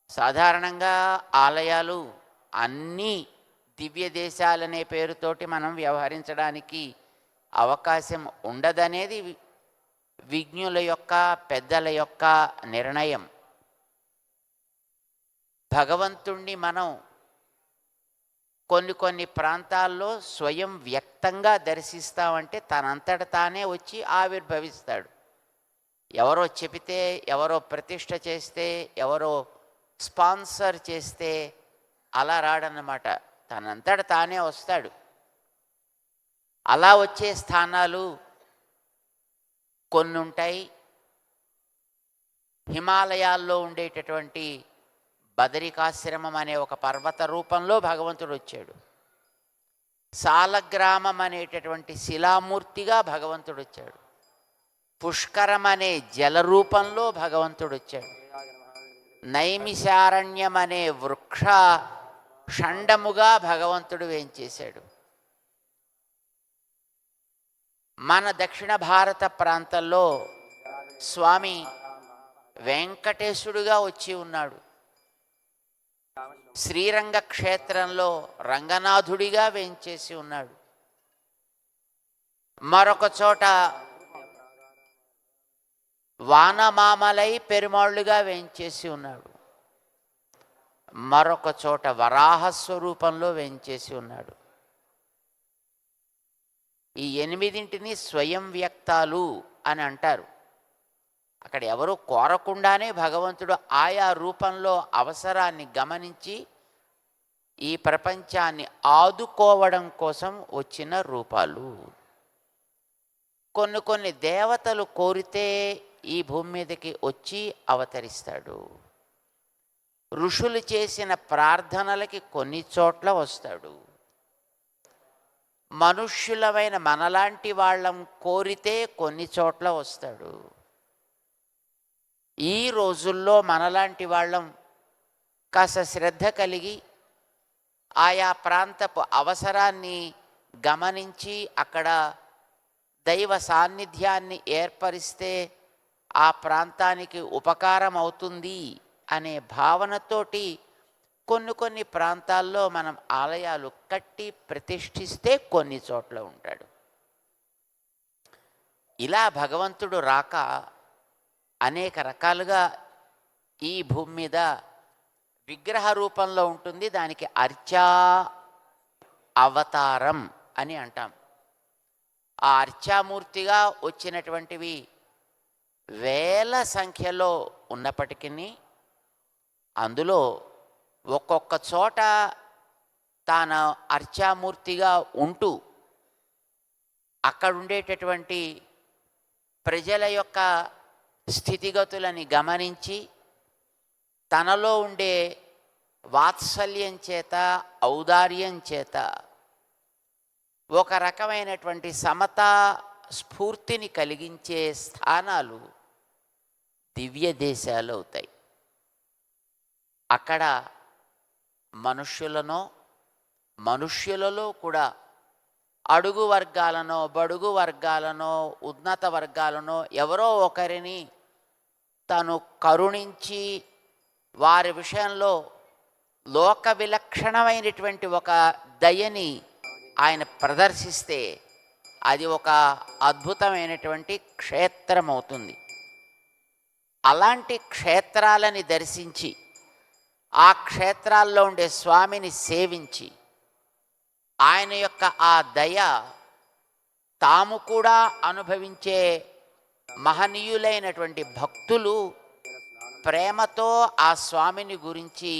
సాధారణంగా ఆలయాలు అన్నీ దివ్య దేశాలనే పేరుతోటి మనం వ్యవహరించడానికి అవకాశం ఉండదనేది విజ్ఞుల యొక్క పెద్దల యొక్క నిర్ణయం. భగవంతుణ్ణి మనం కొన్ని ప్రాంతాల్లో స్వయం వ్యక్తంగా దర్శిస్తామంటే తనంతట తానే వచ్చి ఆవిర్భవిస్తాడు. ఎవరో చెబితే, ఎవరో ప్రతిష్ఠ చేస్తే, ఎవరో స్పాన్సర్ చేస్తే అలా రాడన్నమాట. తనంతట తానే వస్తాడు. అలా వచ్చే స్థానాలు కొన్ని ఉంటాయి. హిమాలయాల్లో ఉండేటటువంటి బదరికాశ్రమం అనే ఒక పర్వత రూపంలో భగవంతుడు వచ్చాడు. సాలగ్రామం అనేటటువంటి శిలామూర్తిగా భగవంతుడు వచ్చాడు. పుష్కరం అనే జల రూపంలో భగవంతుడు వచ్చాడు. నైమిషారణ్యం అనే వృక్ష షండముగా భగవంతుడు వేంచేశాడు. మన దక్షిణ భారత ప్రాంతంలో స్వామి వెంకటేశుడుగా వచ్చి ఉన్నాడు. శ్రీరంగ క్షేత్రంలో రంగనాథుడిగా వేంచేసి ఉన్నాడు. మరొక చోట వానమామలై పెరుమాళ్ళుగా వేంచేసి ఉన్నాడు. మరొక చోట వరాహస్వరూపంలో వేంచేసి ఉన్నాడు. ఈ 8 స్వయం వ్యక్తాలు అని అంటారు. అక్కడ ఎవరు కోరకుండానే భగవంతుడు ఆయా రూపంలో అవసరాన్ని గమనించి ఈ ప్రపంచాన్ని ఆదుకోవడం కోసం వచ్చిన రూపాలు. కొన్ని దేవతలు కోరితే ఈ భూమి మీదకి వచ్చి అవతరిస్తాడు. ఋషులు చేసిన ప్రార్థనలకి కొన్ని చోట్ల వస్తాడు. మనుష్యులమైన మనలాంటి వాళ్ళం కోరితే కొన్ని చోట్ల వస్తాడు. ఈ రోజుల్లో మనలాంటి వాళ్ళం కాస్త శ్రద్ధ కలిగి ఆయా ప్రాంతపు అవసరాన్ని గమనించి అక్కడ దైవ సాన్నిధ్యాన్ని ఏర్పరిస్తే ఆ ప్రాంతానికి ఉపకారం అవుతుంది అనే భావనతోటి కొన్ని ప్రాంతాల్లో మనం ఆలయాలు కట్టి ప్రతిష్ఠిస్తే కొన్ని చోట్ల ఉంటాడు. ఇలా భగవంతుడు రాక అనేక రకాలుగా ఈ భూమి మీద విగ్రహ రూపంలో ఉంటుంది. దానికి అర్చా అవతారం అని అంటాం. ఆ అర్చామూర్తిగా వచ్చినటువంటివి వేల సంఖ్యలో ఉన్నప్పటికీ అందులో ఒక్కొక్క చోట తాను అర్చామూర్తిగా ఉంటూ అక్కడ ఉండేటటువంటి ప్రజల యొక్క స్థితిగతులని గమనించి తనలో ఉండే వాత్సల్యం చేత ఔదార్యం చేత ఒక రకమైనటువంటి సమతా స్ఫూర్తిని కలిగించే స్థానాలు దివ్య దేశాలు అవుతాయి. అక్కడ మనుష్యులలో కూడా అడుగు వర్గాలనో బడుగు వర్గాలనో ఉన్నత వర్గాలనో ఎవరో ఒకరిని తను కరుణించి వారి విషయంలో లోక విలక్షణమైనటువంటి ఒక దయని ఆయన ప్రదర్శిస్తే అది ఒక అద్భుతమైనటువంటి క్షేత్రం అవుతుంది. అలాంటి క్షేత్రాలని దర్శించి ఆ క్షేత్రాల్లో ఉండే స్వామిని సేవించి ఆయన యొక్క ఆ దయ తాము కూడా అనుభవించే మహనీయులైనటువంటి భక్తులు ప్రేమతో ఆ స్వామిని గురించి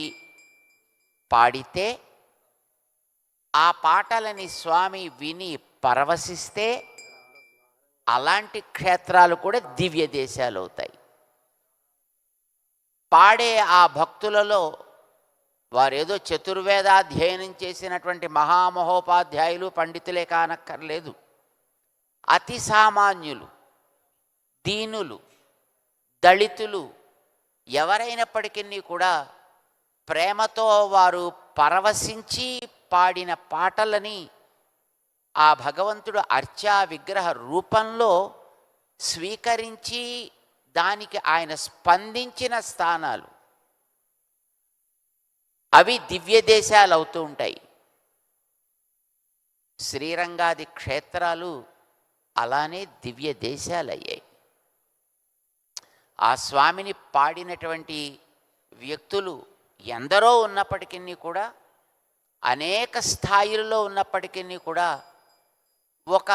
పాడితే ఆ పాటలని స్వామి విని పరవశిస్తే అలాంటి క్షేత్రాలు కూడా దివ్య దేశాలు అవుతాయి. పాడే ఆ భక్తులలో వారేదో చతుర్వేదాధ్యయనం చేసినటువంటి మహామహోపాధ్యాయులు పండితులే కానక్కర్లేదు. అతి సామాన్యులు, దీనులు, దళితులు ఎవరైనప్పటికీ కూడా ప్రేమతో వారు పరవశించి పాడిన పాటలని ఆ భగవంతుడు అర్చా విగ్రహ రూపంలో స్వీకరించి దానికి ఆయన స్పందించిన స్థానాలు అవి దివ్య దేశాలు అవుతూ ఉంటాయి. శ్రీరంగాది క్షేత్రాలు అలానే దివ్య దేశాలు అయ్యాయి. ఆ స్వామిని పాడినటువంటి వ్యక్తులు ఎందరో ఉన్నప్పటికీ కూడా, అనేక స్థాయిలలో ఉన్నప్పటికీ కూడా, ఒక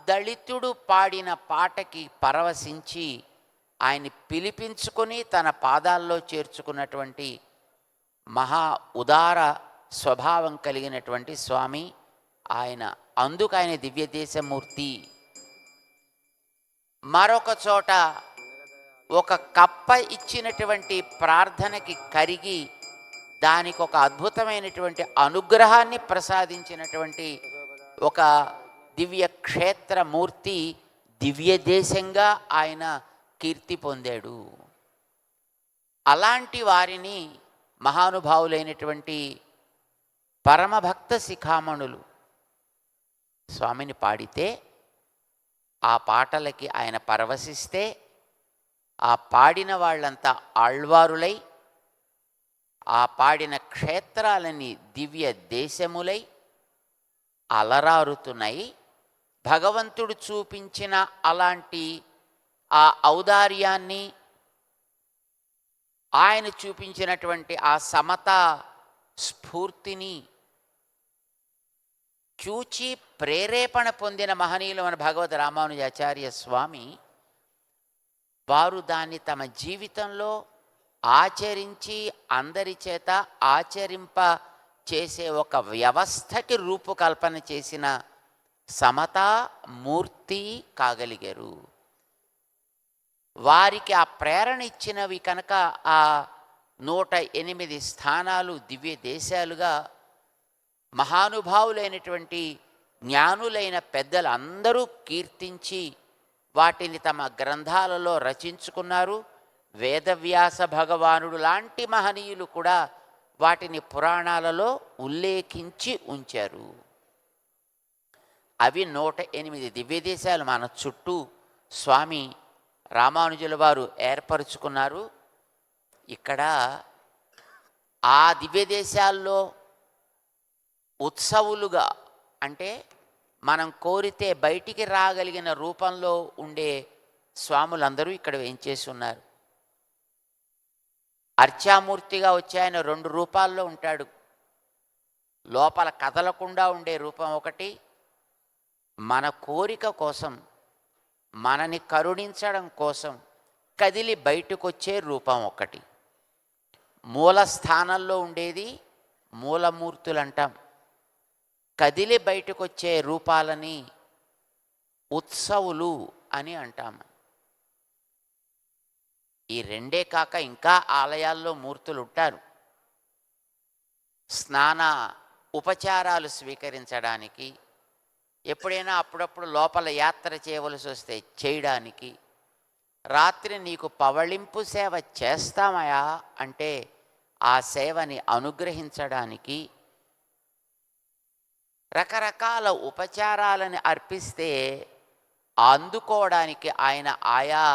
దళితుడు పాడిన పాటకి పరవశించి ఆయన్ని పిలిపించుకొని తన పాదాల్లో చేర్చుకున్నటువంటి మహా ఉదార స్వభావం కలిగినటువంటి స్వామి ఆయన. అందుకు ఆయన దివ్య దేశమూర్తి. మరొక చోట ఒక కప్ప ఇచ్చినటువంటి ప్రార్థనకి కరిగి దానికి ఒక అద్భుతమైనటువంటి అనుగ్రహాన్ని ప్రసాదించినటువంటి ఒక దివ్య క్షేత్రమూర్తి దివ్య దేశంగా ఆయన కీర్తి పొందాడు. అలాంటి వారిని మహానుభావులైనటువంటి పరమభక్త శిఖామణులు స్వామిని పాడితే, ఆ పాటలకి ఆయన పరవశిస్తే, ఆ పాడిన వాళ్ళంతా ఆళ్వారులై ఆ పాడిన క్షేత్రాలని దివ్య దేశములై అలరారుతున్నాయి. భగవంతుడు చూపించిన అలాంటి ఆ ఔదార్యాన్ని, ఆయన చూపించినటువంటి ఆ సమతా స్ఫూర్తిని చూచి ప్రేరేపణ పొందిన మహనీయులు మన భగవద్ రామానుజాచార్య స్వామి. వారు దాన్ని తమ జీవితంలో ఆచరించి అందరి చేత ఆచరింప చేసే ఒక వ్యవస్థకి రూపకల్పన చేసిన సమతా మూర్తి కాగలిగారు. వారికి ఆ ప్రేరణ ఇచ్చినవి కనుక ఆ 108 స్థానాలు దివ్య దేశాలుగా మహానుభావులైనటువంటి జ్ఞానులైన పెద్దలు అందరూ కీర్తించి వాటిని తమ గ్రంథాలలో రచించుకున్నారు. వేదవ్యాస భగవానుడు లాంటి మహనీయులు కూడా వాటిని పురాణాలలో ఉల్లేఖించి ఉంచారు. అవి 108 దివ్య దేశాలు మన చుట్టూ స్వామి రామానుజుల వారు ఏర్పరుచుకున్నారు. ఇక్కడ ఆ దివ్య దేశాల్లో ఉత్సవులుగా, అంటే మనం కోరితే బయటికి రాగలిగిన రూపంలో ఉండే స్వాములందరూ ఇక్కడ వేంచేసి ఉన్నారు. అర్చామూర్తిగా వచ్చే ఆయన 2 రూపాల్లో ఉంటాడు. లోపల కదలకుండా ఉండే రూపం ఒకటి, మన కోరిక కోసం, మనని కరుణించడం కోసం కదిలి బయటకు వచ్చే రూపం ఒకటి. మూల స్థానంలో ఉండేది మూలమూర్తులు అంటాం. కదిలి బయటకు వచ్చే రూపాలని ఉత్సవులు అని అంటాం. ఈ రెండే కాక ఇంకా ఆలయాల్లో మూర్తులు ఉంటారు. స్నాన ఉపచారాలు స్వీకరించడానికి, ఎప్పుడైనా అప్పుడప్పుడు లోపల యాత్ర చేయవలసి వస్తే చేయడానికి, రాత్రి నీకు పవళింపు సేవ చేస్తామయా అంటే ఆ సేవని అనుగ్రహించడానికి, రకరకాల ఉపచారాలను అర్పిస్తే అందుకోవడానికి ఆయన ఆయా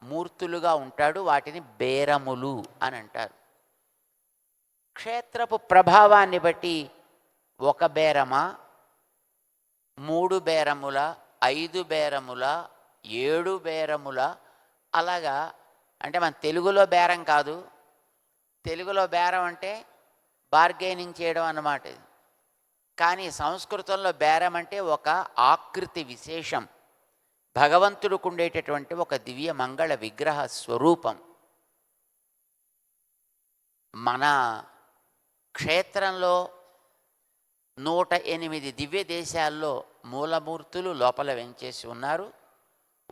మూర్తులుగా ఉంటాడు. వాటిని బేరములు అని అంటారు. క్షేత్రపు ప్రభావాన్ని బట్టి 1 బేరమా, 3 బేరముల, 5 బేరముల, 7 బేరముల, అలాగా. అంటే మన తెలుగులో బేరం కాదు. తెలుగులో బేరం అంటే బార్గెనింగ్ చేయడం అన్నమాట. కానీ సంస్కృతంలో బేరం అంటే ఒక ఆకృతి విశేషం, భగవంతుడికి ఉండేటటువంటి ఒక దివ్య మంగళ విగ్రహ స్వరూపం. మన క్షేత్రంలో 108 దివ్య దేశాల్లో మూలమూర్తులు లోపల వెంచేసి ఉన్నారు.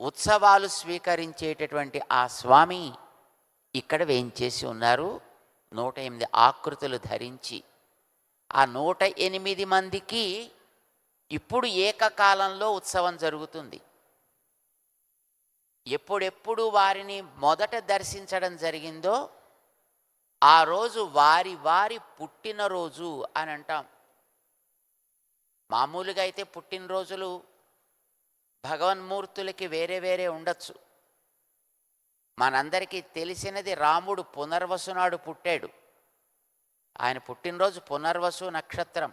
ఉత్సవాలు స్వీకరించేటటువంటి ఆ స్వామి ఇక్కడ వేంచేసి ఉన్నారు 108 ఆకృతులు ధరించి. ఆ 108 మందికి ఇప్పుడు ఏకకాలంలో ఉత్సవం జరుగుతుంది. ఎప్పుడెప్పుడు వారిని మొదట దర్శించడం జరిగిందో ఆ రోజు వారి వారి పుట్టినరోజు అని అంటాం. మామూలుగా అయితే పుట్టినరోజులు భగవన్మూర్తులకి వేరే వేరే ఉండొచ్చు. మనందరికీ తెలిసినది రాముడు పునర్వసు నాడు పుట్టాడు. ఆయన పుట్టినరోజు పునర్వసు నక్షత్రం.